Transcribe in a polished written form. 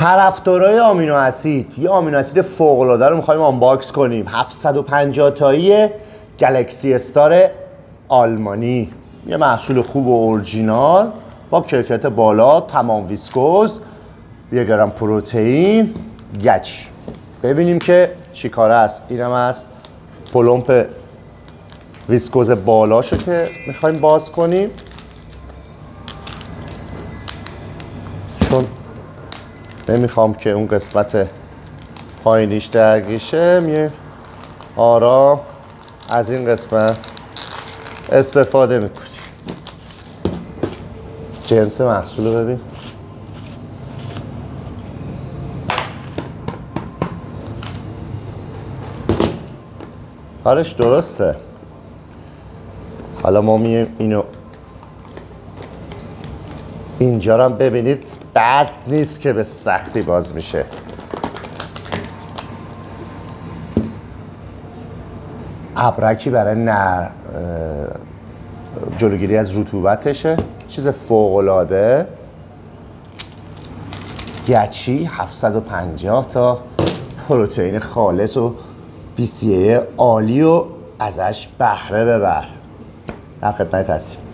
طرفدارای آمینو اسید، یه آمینو اسید فوق العاده رو می‌خوایم آنباکس کنیم. 750 تایی گلکسی استار آلمانی، یه محصول خوب و اورجینال با کیفیت بالا، تمام ویسکوز، 1 گرم پروتئین، گچ. ببینیم که چی کاره است. اینم است پلمپ ویسکوز بالاشو که میخوایم باز کنیم، چون نمیخوام که اون قسمت پایینیش درگیر شه. میه آرام از این قسمت استفاده میکنیم. جنس محصول رو ببین. کارش درسته. حالا ما میایم اینو اینجا رو هم ببینید، بد نیست که به سختی باز میشه. ابرکی برای جلوگیری از رطوبتشه، چیز فوق‌العاده. گچی 750 تا پروتئین خالص و BCAA عالی و ازش بهره ببر. در خدمت هستیم.